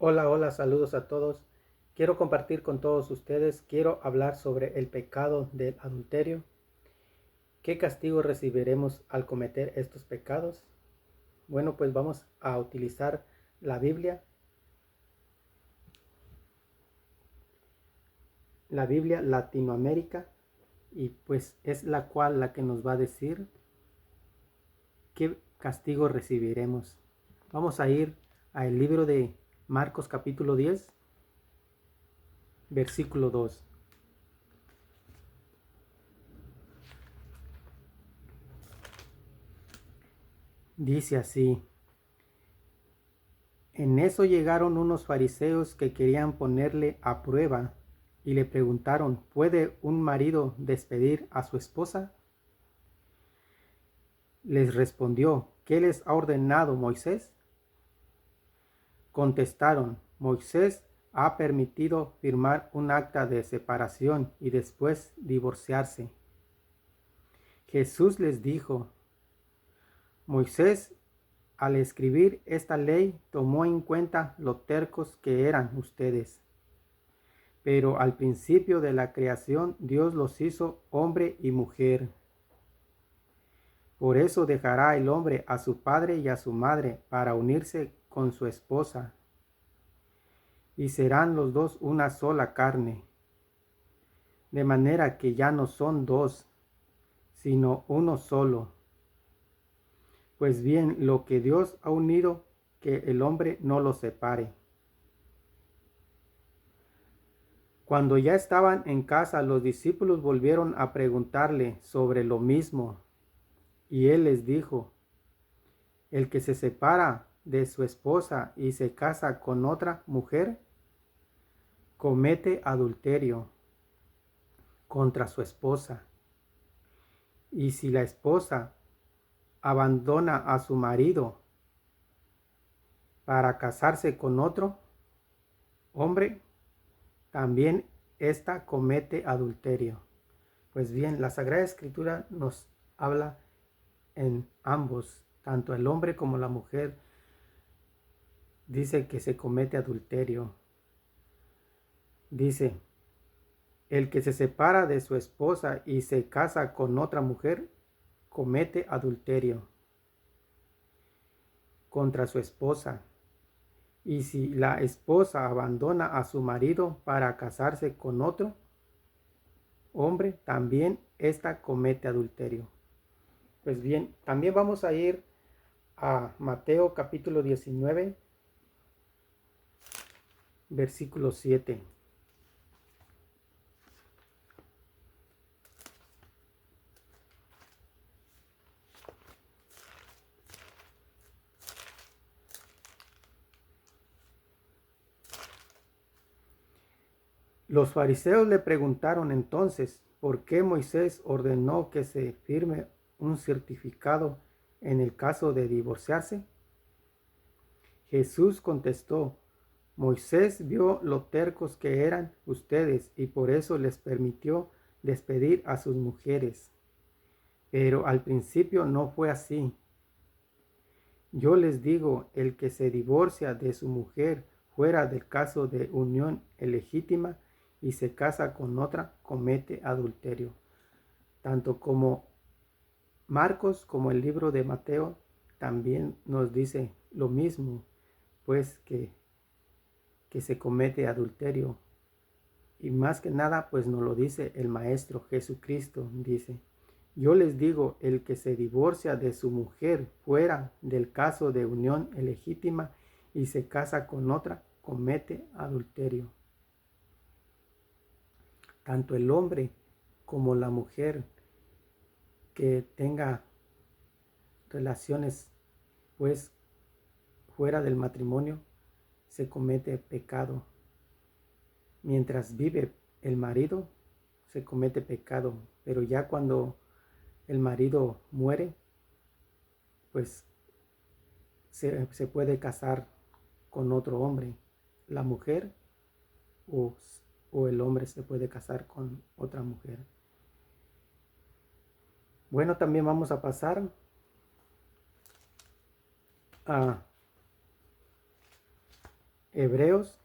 Hola, hola, saludos a todos. Quiero compartir con todos ustedes, quiero hablar sobre el pecado del adulterio. ¿Qué castigo recibiremos al cometer estos pecados? Bueno, pues vamos a utilizar la Biblia Latinoamérica, y pues es la que nos va a decir qué castigo recibiremos. Vamos a ir al libro de Marcos capítulo 10, versículo 2. Dice así: En eso llegaron unos fariseos que querían ponerle a prueba y le preguntaron: ¿Puede un marido despedir a su esposa? Les respondió: ¿Qué les ha ordenado Moisés? Contestaron: Moisés ha permitido firmar un acta de separación y después divorciarse. Jesús les dijo: Moisés, al escribir esta ley, tomó en cuenta lo tercos que eran ustedes. Pero al principio de la creación Dios los hizo hombre y mujer. Por eso dejará el hombre a su padre y a su madre para unirse con su esposa, y serán los dos una sola carne. De manera que ya no son dos, sino uno solo. Pues bien, lo que Dios ha unido, que el hombre no lo separe. Cuando ya estaban en casa, los discípulos volvieron a preguntarle sobre lo mismo, y él les dijo: El que se separa de su esposa y se casa con otra mujer, comete adulterio contra su esposa. Y si la esposa abandona a su marido para casarse con otro hombre, también ésta comete adulterio. Pues bien, la Sagrada Escritura nos habla en ambos, tanto el hombre como la mujer, dice que se comete adulterio. Dice: El que se separa de su esposa y se casa con otra mujer, comete adulterio contra su esposa. Y si la esposa abandona a su marido para casarse con otro hombre, también ésta comete adulterio. Pues bien, también vamos a ir a Mateo capítulo 19, versículo 7. Los fariseos le preguntaron entonces: ¿Por qué Moisés ordenó que se firme un certificado en el caso de divorciarse? Jesús contestó: Moisés vio lo tercos que eran ustedes y por eso les permitió despedir a sus mujeres. Pero al principio no fue así. Yo les digo, el que se divorcia de su mujer fuera del caso de unión ilegítima y se casa con otra, comete adulterio. Tanto como Marcos como el libro de Mateo también nos dice lo mismo, pues que se comete adulterio. Y más que nada, pues nos lo dice el Maestro Jesucristo. Dice: Yo les digo, el que se divorcia de su mujer fuera del caso de unión ilegítima y se casa con otra, comete adulterio. Tanto el hombre como la mujer que tenga relaciones pues fuera del matrimonio, se comete pecado. Mientras vive el marido, se comete pecado, pero ya cuando el marido muere, pues se puede casar con otro hombre. La mujer o, o el hombre se puede casar con otra mujer. Bueno, también vamos a pasar a Hebreos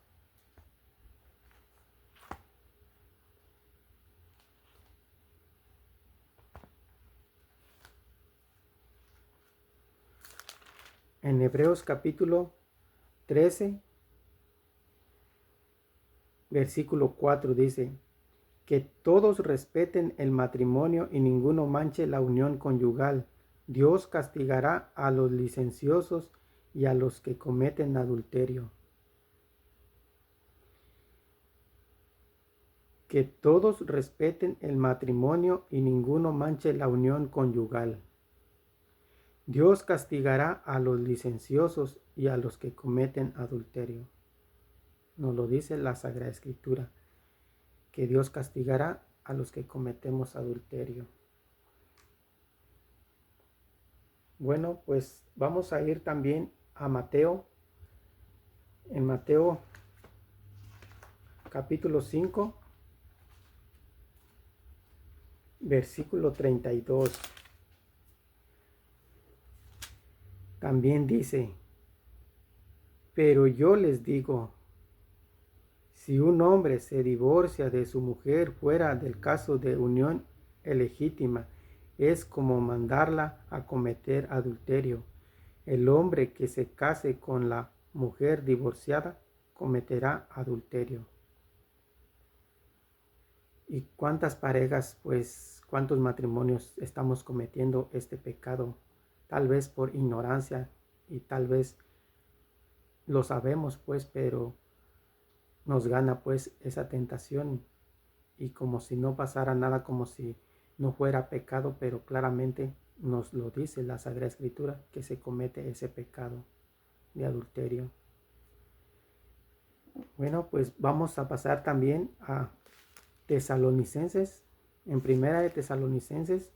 en Hebreos capítulo 13, versículo 4 dice, que todos respeten el matrimonio y ninguno manche la unión conyugal. Dios castigará a los licenciosos y a los que cometen adulterio. Que todos respeten el matrimonio y ninguno manche la unión conyugal. Dios castigará a los licenciosos y a los que cometen adulterio. Nos lo dice la Sagrada Escritura, que Dios castigará a los que cometemos adulterio. Bueno, pues vamos a ir también a Mateo. En Mateo capítulo 5, versículo 32. También dice, pero yo les digo, si un hombre se divorcia de su mujer fuera del caso de unión ilegítima, es como mandarla a cometer adulterio. El hombre que se case con la mujer divorciada cometerá adulterio. ¿Y cuántas parejas, pues, cuántos matrimonios estamos cometiendo este pecado? Tal vez por ignorancia y tal vez lo sabemos, pues, pero nos gana, pues, esa tentación. Y como si no pasara nada, como si no fuera pecado, pero claramente nos lo dice la Sagrada Escritura, que se comete ese pecado de adulterio. Bueno, pues vamos a pasar también a Tesalonicenses, en Primera de Tesalonicenses,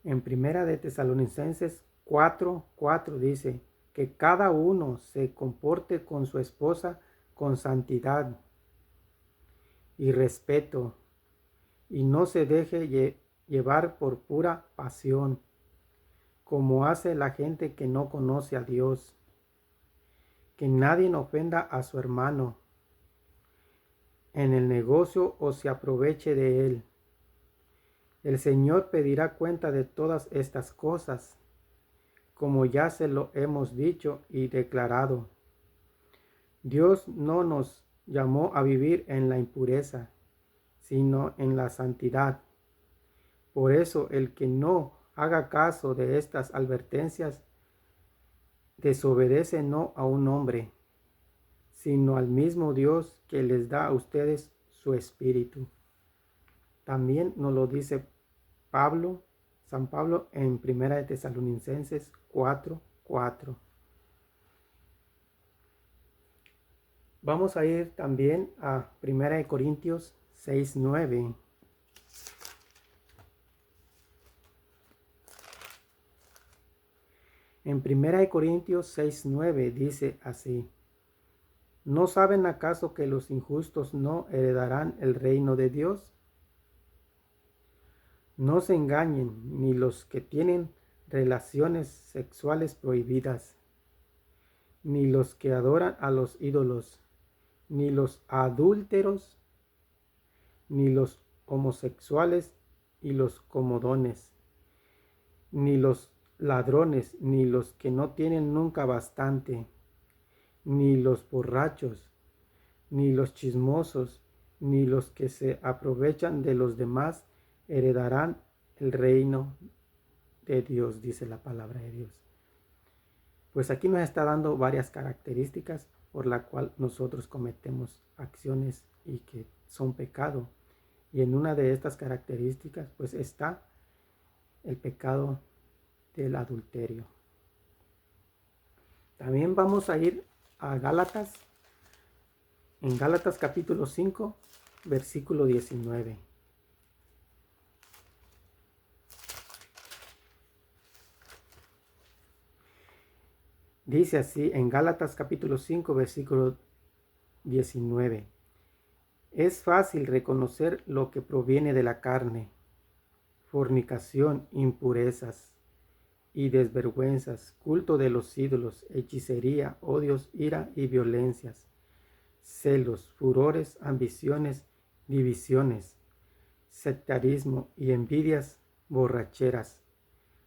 en Primera de Tesalonicenses 4:4 dice que cada uno se comporte con su esposa con santidad y respeto y no se deje llevar por pura pasión, como hace la gente que no conoce a Dios. Que nadie ofenda a su hermano en el negocio o se aproveche de él. El Señor pedirá cuenta de todas estas cosas, como ya se lo hemos dicho y declarado. Dios no nos llamó a vivir en la impureza, sino en la santidad. Por eso el que no haga caso de estas advertencias desobedece no a un hombre, sino al mismo Dios que les da a ustedes su espíritu. También nos lo dice San Pablo en Primera de Tesalonicenses 4:4. Vamos a ir también a Primera de Corintios 6:9. En Primera de Corintios 6:9 dice así: ¿no saben acaso que los injustos no heredarán el reino de Dios? No se engañen, ni los que tienen relaciones sexuales prohibidas, ni los que adoran a los ídolos, ni los adúlteros, ni los homosexuales y los comodones, ni los ladrones, ni los que no tienen nunca bastante, ni los borrachos, ni los chismosos, ni los que se aprovechan de los demás heredarán el reino de Dios, dice la palabra de Dios. Pues aquí nos está dando varias características por la cual nosotros cometemos acciones y que son pecado. Y en una de estas características pues está el pecado del adulterio. También vamos a ir a Gálatas, en Gálatas capítulo 5, versículo 19. Dice así en Gálatas capítulo 5, versículo 19. Es fácil reconocer lo que proviene de la carne: fornicación, impurezas y desvergüenzas, culto de los ídolos, hechicería, odios, ira y violencias, celos, furores, ambiciones, divisiones, sectarismo y envidias, borracheras,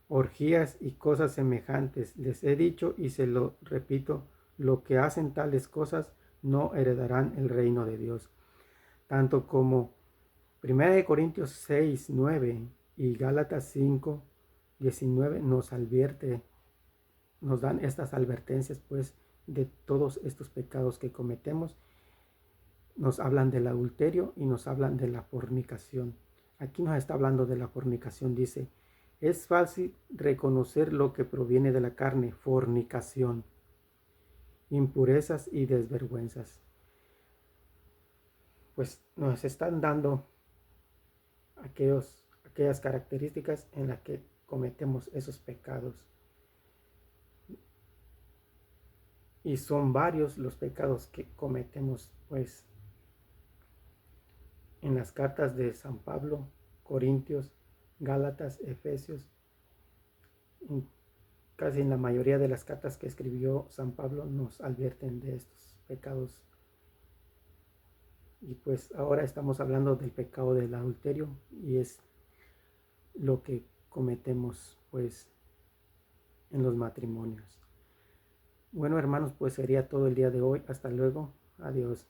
orgías y cosas semejantes. Les he dicho y se lo repito, lo que hacen tales cosas no heredarán el reino de Dios. Tanto como 1 Corintios 6, 9 y Gálatas 5, 19 nos advierte, nos dan estas advertencias pues de todos estos pecados que cometemos. Nos hablan del adulterio y nos hablan de la fornicación. Aquí nos está hablando de la fornicación, dice, es fácil reconocer lo que proviene de la carne: fornicación, impurezas y desvergüenzas. Pues nos están dando aquellas características en las que cometemos esos pecados. Y son varios los pecados que cometemos, pues, en las cartas de San Pablo, Corintios, Gálatas, Efesios. Casi en la mayoría de las cartas que escribió San Pablo nos advierten de estos pecados. Y pues ahora estamos hablando del pecado del adulterio, y es lo que cometemos pues en los matrimonios. Bueno, hermanos, pues sería todo el día de hoy. Hasta luego. Adiós.